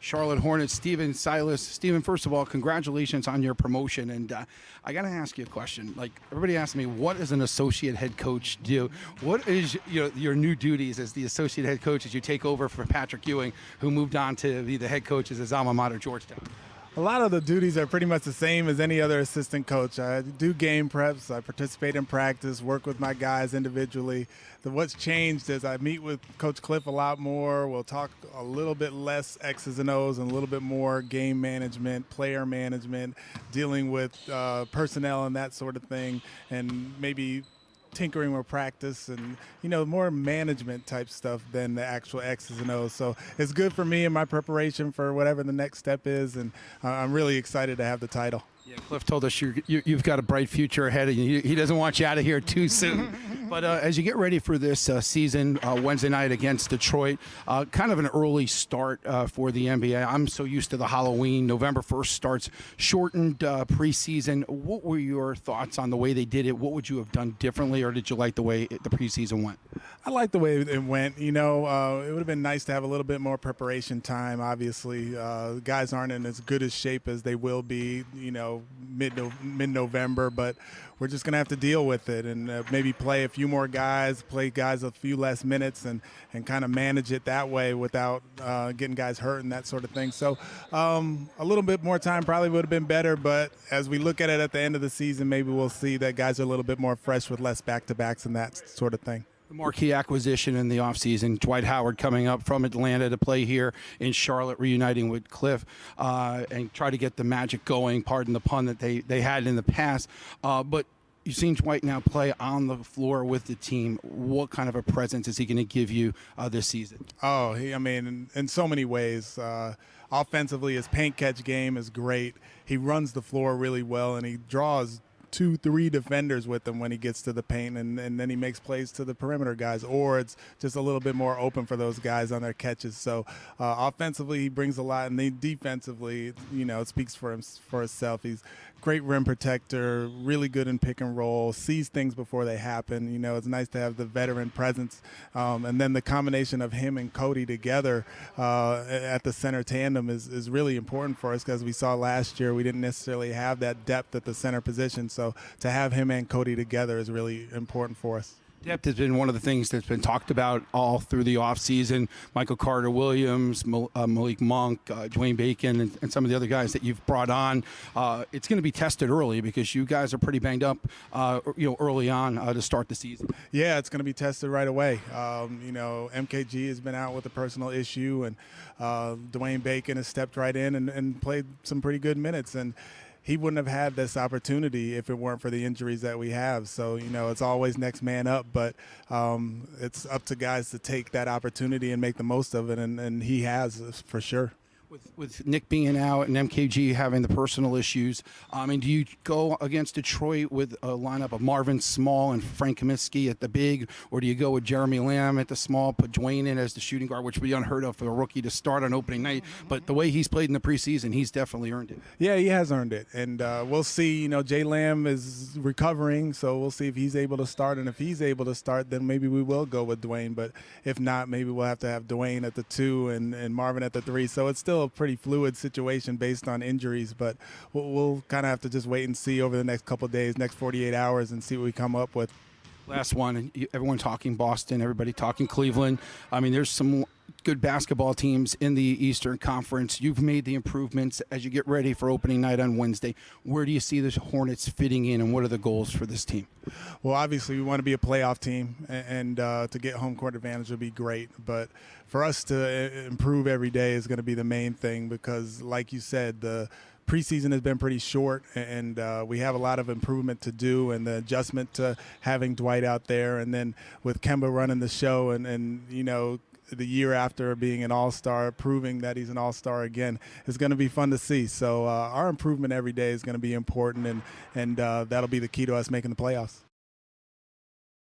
Charlotte Hornets, Steven Silas. Steven, first of all, congratulations on your promotion. And I got to ask you a question. Like, everybody asks me, what does an associate head coach do? What is your new duties as the associate head coach as you take over for Patrick Ewing, who moved on to be the head coach at his alma mater, Georgetown? A lot of the duties are pretty much the same as any other assistant coach. I do game preps, I participate in practice, work with my guys individually. What's changed is I meet with Coach Cliff a lot more. We'll talk a little bit less X's and O's and a little bit more game management, player management, dealing with personnel and that sort of thing, and maybe tinkering with practice and, more management type stuff than the actual X's and O's. So it's good for me in my preparation for whatever the next step is, and I'm really excited to have the title. Yeah, Cliff told us you've got a bright future ahead of you. He doesn't want you out of here too soon. But as you get ready for this season, Wednesday night against Detroit, kind of an early start for the NBA. I'm so used to the Halloween. November 1st starts, shortened preseason. What were your thoughts on the way they did it? What would you have done differently, or did you like the way the preseason went? I like the way it went. It would have been nice to have a little bit more preparation time. Obviously, guys aren't in as good a shape as they will be, mid-November, but we're just going to have to deal with it and maybe play a few more guys, play guys a few less minutes, and kind of manage it that way without getting guys hurt and that sort of thing. So a little bit more time probably would have been better, but as we look at it at the end of the season, maybe we'll see that guys are a little bit more fresh with less back-to-backs and that sort of thing. The marquee acquisition in the offseason, Dwight Howard coming up from Atlanta to play here in Charlotte, reuniting with Cliff, and try to get the magic going, pardon the pun, that they had in the past. But you've seen Dwight now play on the floor with the team. What kind of a presence is he going to give you this season? Oh, in so many ways. Offensively, his paint catch game is great. He runs the floor really well, and he draws 2-3 defenders with him when he gets to the paint, and then he makes plays to the perimeter guys, or it's just a little bit more open for those guys on their catches. So offensively, he brings a lot, and then defensively, it speaks for himself. He's great rim protector, really good in pick and roll, sees things before they happen. It's nice to have the veteran presence, and then the combination of him and Cody together at the center tandem is really important for us, because we saw last year we didn't necessarily have that depth at the center position. So to have him and Cody together is really important for us. Depth has been one of the things that's been talked about all through the offseason. Michael Carter-Williams, Malik Monk, Dwayne Bacon, and some of the other guys that you've brought on. It's going to be tested early because you guys are pretty banged up, early on to start the season. Yeah, it's going to be tested right away. MKG has been out with a personal issue, and Dwayne Bacon has stepped right in and played some pretty good minutes. And he wouldn't have had this opportunity if it weren't for the injuries that we have. So, it's always next man up, but it's up to guys to take that opportunity and make the most of it, and he has for sure. With Nick being out and MKG having the personal issues, do you go against Detroit with a lineup of Marvin Small and Frank Kaminsky at the big, or do you go with Jeremy Lamb at the small, put Dwayne in as the shooting guard, which would be unheard of for a rookie to start on opening night? But the way he's played in the preseason, he's definitely earned it. Yeah, he has earned it, and we'll see. Jay Lamb is recovering, so we'll see if he's able to start, and if he's able to start, then maybe we will go with Dwayne. But if not, maybe we'll have to have Dwayne at the 2 and Marvin at the 3. So it's still a pretty fluid situation based on injuries, but we'll kind of have to just wait and see over the next couple of days, next 48 hours, and see what we come up with. Last one, everyone talking Boston, everybody talking Cleveland. There's some good basketball teams in the Eastern Conference. You've made the improvements as you get ready for opening night on Wednesday. Where do you see the Hornets fitting in, and what are the goals for this team? Well, obviously we want to be a playoff team, and to get home court advantage would be great. But for us to improve every day is going to be the main thing, because like you said, the preseason has been pretty short, and we have a lot of improvement to do, and the adjustment to having Dwight out there, and then with Kemba running the show, and the year after being an all-star, proving that he's an all-star again, is going to be fun to see. So our improvement every day is going to be important, and that'll be the key to us making the playoffs.